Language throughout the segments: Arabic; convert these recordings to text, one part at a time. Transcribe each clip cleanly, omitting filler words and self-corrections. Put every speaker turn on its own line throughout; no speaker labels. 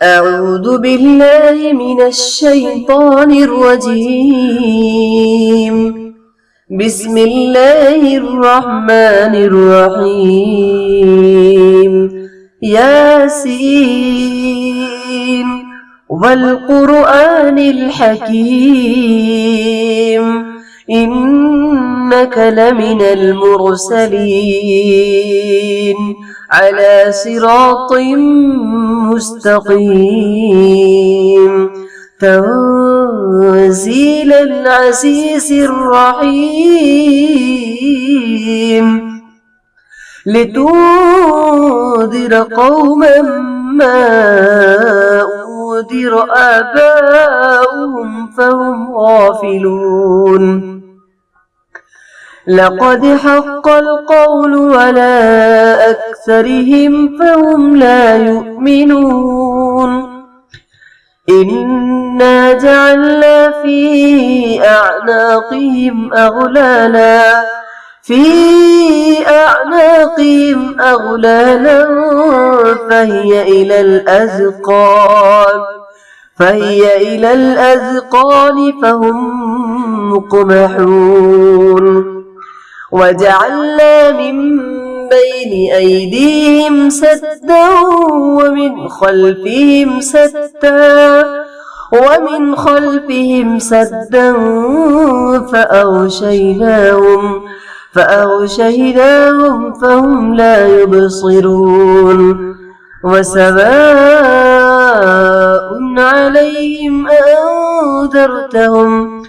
أعوذ بالله من الشيطان الرجيم. بسم الله الرحمن الرحيم. ياسين والقرآن الحكيم إنك لمن المرسلين على صراط مستقيم تنزيل العزيز الرحيم لتنذر قوما ما أنذر آباؤهم فهم غافلون لقد حق القول على أكثرهم فهم لا يؤمنون إنا جعلنا في أعناقهم أغلالا فهي إلى الأذقان فهم مقمحون وجعلنا من بين أيديهم سدا ومن خلفهم سدا فأغشيناهم فهم لا يبصرون وسواء عليهم أأنذرتهم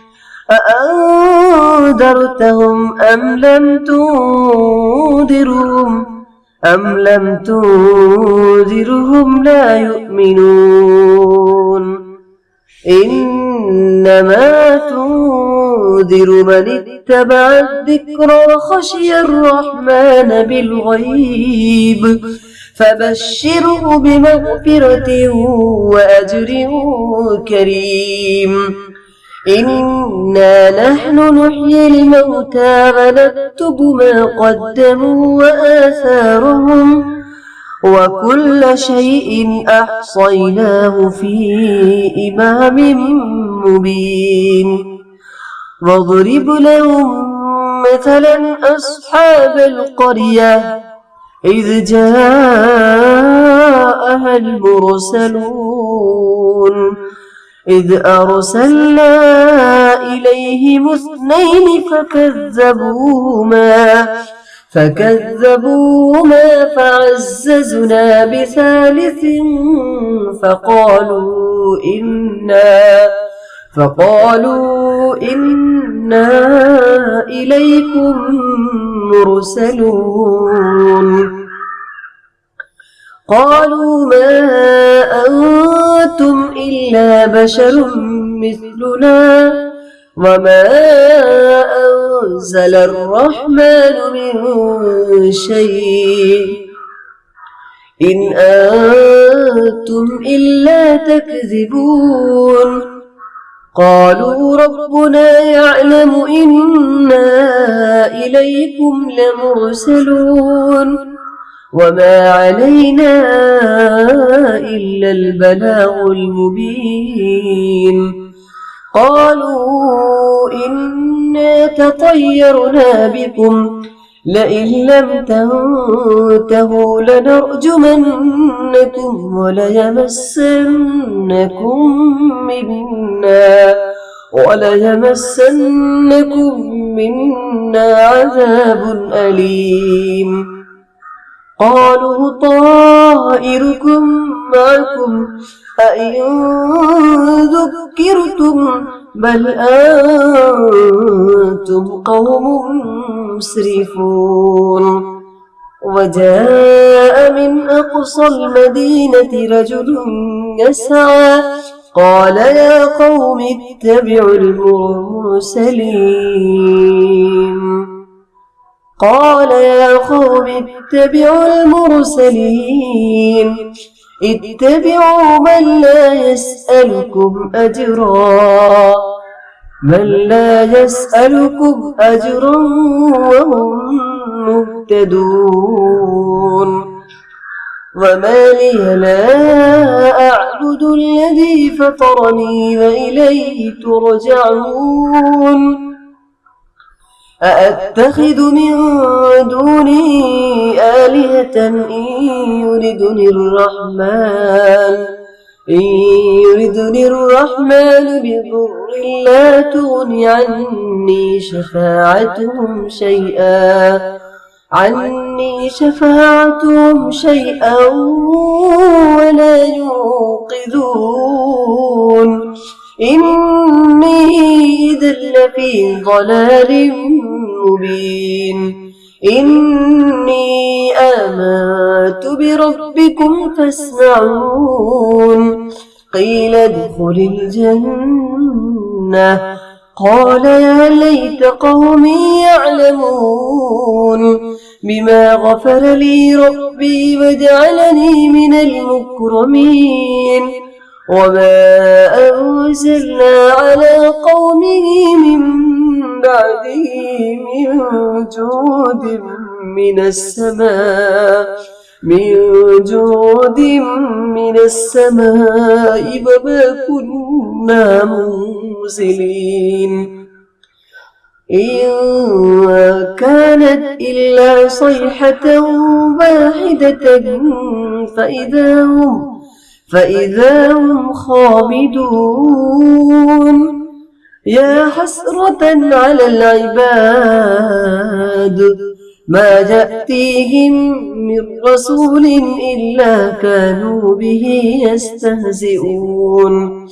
أم لم تنذرهم لا يؤمنون إنما تنذر من اتبع الذكر وخشي الرحمن بالغيب فبشره بمغفرة وأجر كريم إنا نحن نحيي الموتى ونكتب ما قدموا وآثارهم وكل شيء أحصيناه في إمام مبين واضرب لهم مثلا أصحاب القرية إذ جاءها المرسلون إذ أرسلنا إليهم 2 فكذبوهما فعززنا بثالث فقالوا إنا إليكم مرسلون قالوا ما أنتم إلا بشر مثلنا وما أنزل الرحمن من شيء إن أنتم إلا تكذبون قالوا ربنا يعلم إنا إليكم لمرسلون وما علينا إلا البلاغ المبين قالوا إنا تطيرنا بكم لئن لم تنتهوا لنرجمنكم وليمسنكم منا عذاب أليم قالوا طائركم معكم أئن ذكرتم بل أنتم قوم مسرفون وجاء من أقصى المدينة رجل يسعى قال يا قوم اتبعوا المرسلين اتبعوا من لا يسألكم أجرا وهم مهتدون وما لي لا أعبد أعبد الذي فطرني وإليه ترجعون أأتخذ من دونه آلهة إن يردني الرحمن بضر لا تغن عني شفاعتهم شيئا ولا ينقذون إني إذا لفي ضلال مبين إني آمنت بربكم فاسمعون قيل ادخل الجنة قال يا ليت قومي يعلمون بما غفر لي ربي وجعلني من المكرمين وما أنزلنا على قومه من بعده من جود من السماء وما كنا منزلين إن كانت إلا صيحة واحدة فإذا هم خامدون يا حسرة على العباد ما يأتيهم من رسول إلا كانوا به يستهزئون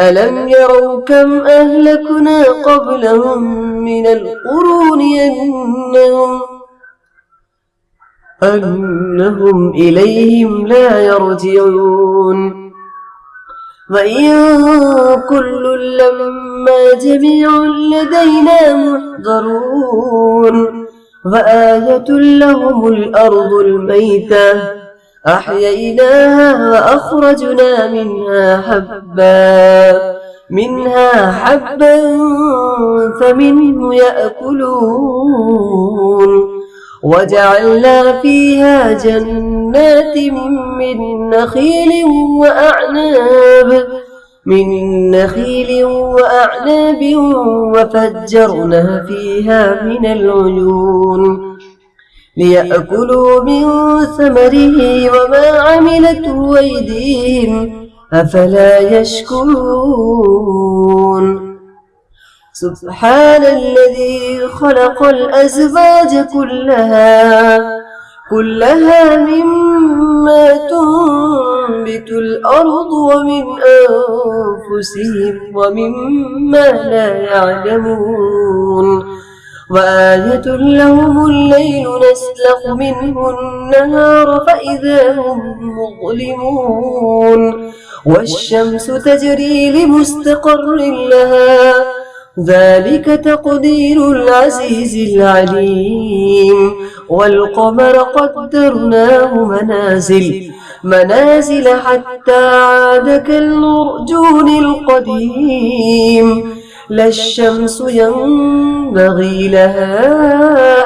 ألم يروا كم أهلكنا قبلهم من القرون أنهم إليهم لا يرجعون وإن كل لما جميع لدينا محضرون وآية لهم الأرض الميتة أحييناها وأخرجنا منها حبا فمنه يأكلون وجعلنا فيها جنات من نخيل وأعناب وفجرنا فيها من العيون ليأكلوا من ثمره وما عملته أيديهم أفلا يشكرون سبحان الذي خلق الأزواج كلها مما تنبت الأرض ومن أنفسهم ومما لا يعلمون وآية لهم الليل نسلخ منه النهار فإذا هم مظلمون والشمس تجري لمستقر لها ذلك تقدير العزيز العليم والقمر قدرناه منازل حتى عاد كالعرجون القديم لا الشمس ينبغي لها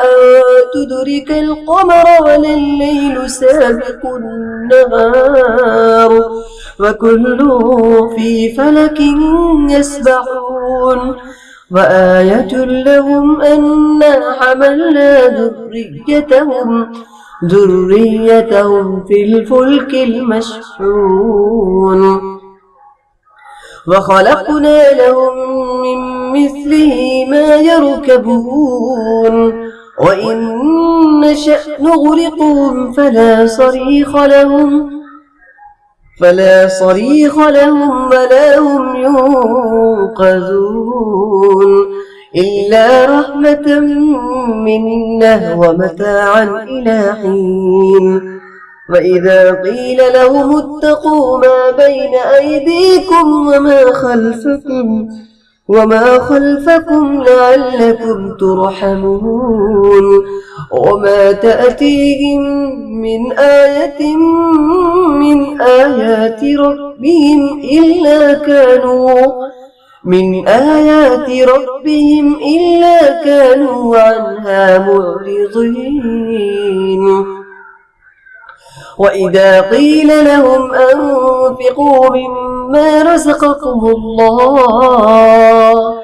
أن تدرك القمر ولا الليل سابق النهار وكل في فلك يسبحون وآية لهم أنا حملنا ذريتهم في الفلك المشحون وخلقنا لهم من مثله ما يركبون وإن نشأ نغرقهم فلا صريخ لهم ولا هم ينقذون إلا رحمة منا ومتاعا إلى حين وإذا قيل لهم اتقوا ما بين أيديكم وما خلفكم لعلكم ترحمون وما تأتيهم من آية من آيات ربهم إلا كانوا عنها معرضين وإذا قيل لهم أنفقوا مما رزقكم الله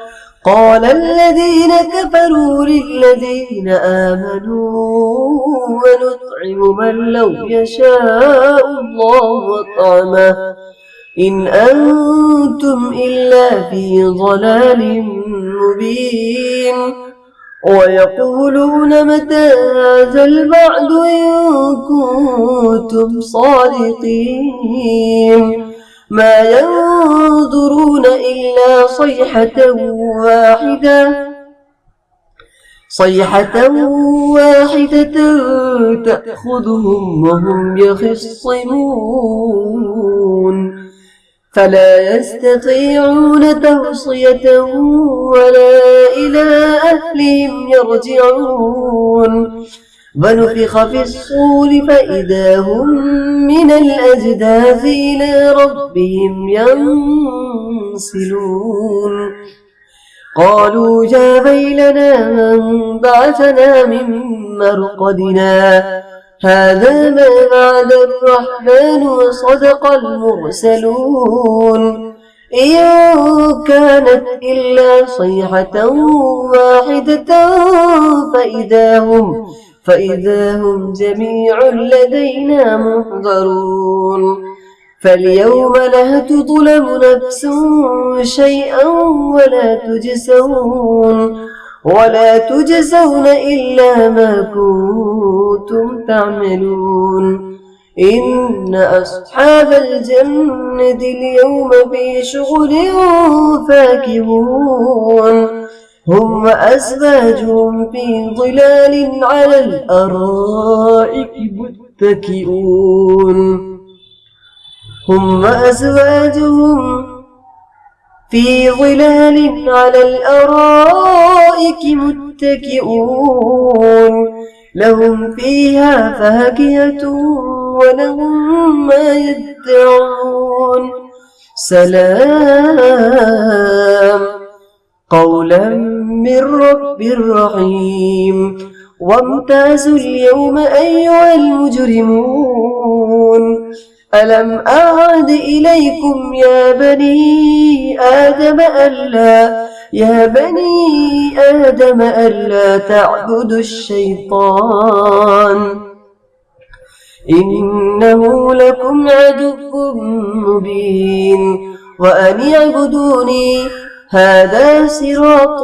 قال الذين كفروا للذين آمنوا ونطعم من لو يشاء الله أطعمه إن أنتم إلا في ضلال مبين ويقولون متى هذا الوعد إن كنتم صادقين ما ينظرون إلا صيحة واحدة تأخذهم وهم يخصمون فلا يستطيعون توصية ولا إلى أهلهم يرجعون ونفخ في الصور فإذا هم من الأجداث إلى ربهم ينسلون قالوا يا ويلنا من بعثنا من مرقدنا هذا ما وعد الرحمن وصدق المرسلون إن كانت إلا صيحة واحدة فإذا هم جميع لدينا محضرون فاليوم لا تظلم نفس شيئا ولا تجزون إلا ما كنتم تعملون إن أصحاب الجنة اليوم في شغل فاكهون هم وأزواجهم في ظلال على الأرائك متكئون لهم فيها فاكهة ولهم ما يدعون سلام قولا من رب رحيم وامتازوا اليوم أيها المجرمون ألم أعهد إليكم يا بني آدم ألا تعبدوا الشيطان إنه لكم عدو مبين وأن اعبدوني هذا صراط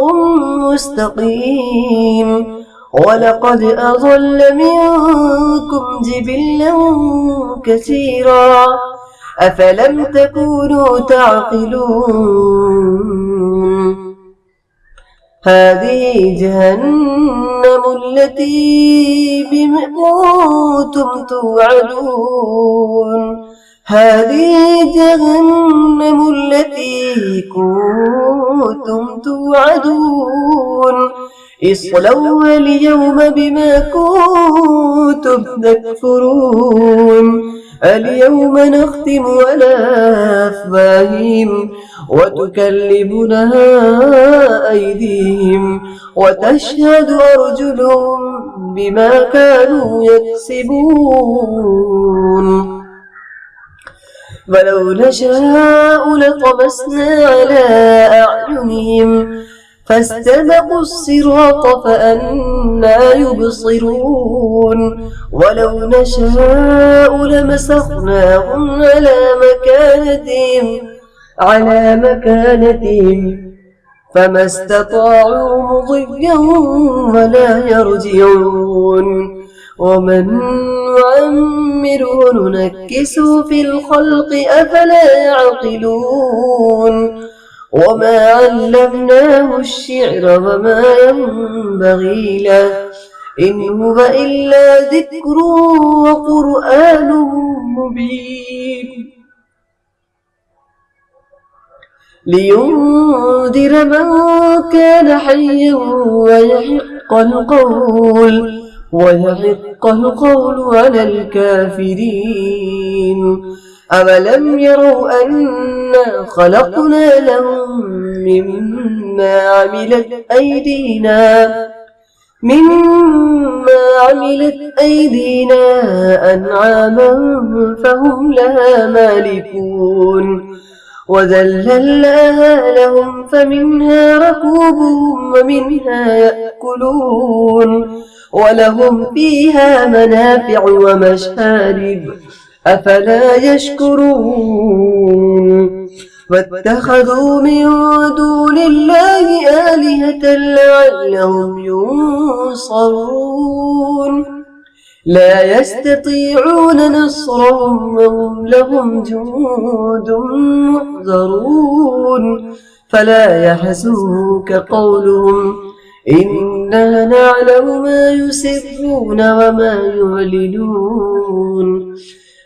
مستقيم ولقد أضل منكم جبلا كثيرا أفلم تكونوا تعقلون هذه جهنم التي كنتم توعدون اصلوها اليوم بما كنتم تكفرون اليوم نختم على أفواههم وتكلمنا أيديهم وتشهد أرجلهم بما كانوا يكسبون ولو نشاء لطمسنا على أعينهم فاستبقوا الصراط فأنى يبصرون ولو نشاء لمسخناهم على مكانتهم فما استطاعوا مضيا ولا يرجعون ومن نعمره ننكسه في الخلق أفلا يعقلون وما علمناه الشعر وما ينبغي له إن هو إلا ذكر وقرآن مبين لينذر من كان حيا ويحق القول على الكافرين أولم يروا أنا خلقنا لهم مما ما عملت أيدينا أنعاما فهم لها مالكون وذللناها لهم فمنها ركوبهم ومنها يأكلون ولهم فيها منافع ومشارب أفلا يشكرون واتخذوا من دون الله آلهة لعلهم ينصرون لا يستطيعون نصرهم وهم لهم جند محضرون فلا يحزنك قولهم إنا نعلم ما يسرون وما يعلنون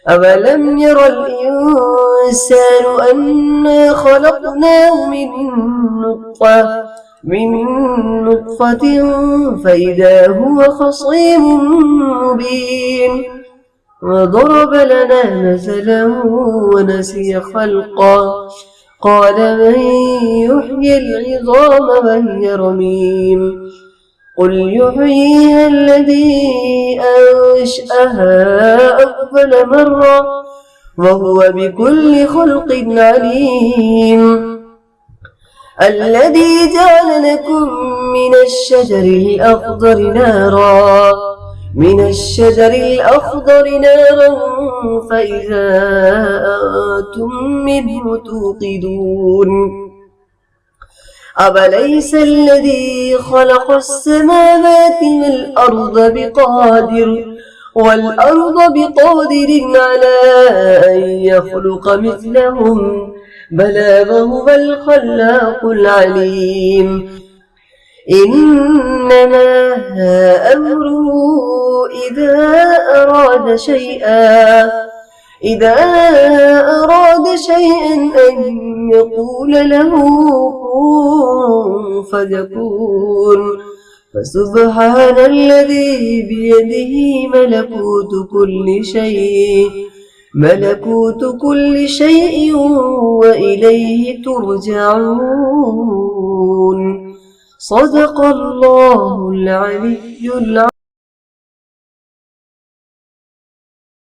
أولم ير الإنسان أنا خلقناه من نطفة فإذا هو خصيم مبين وضرب لنا مثلا ونسي خلقا قال من يحيي العظام وهي رميم قل يحييها الذي أنشأها أول مرة وهو بكل خلق عليم الذي جعل لكم من الشجر الأخضر نارا فإذا أنتم منه توقدون أوليس الذي خلق السماوات والأرض بقادر على أن يخلق مثلهم بلى وهو الخلاق العليم إنما أمره إذا أراد شيئا أن يقول له كن فيكون فسبحان الذي بيده ملكوت كل شيء وإليه ترجعون صدق الله العلي العظيم.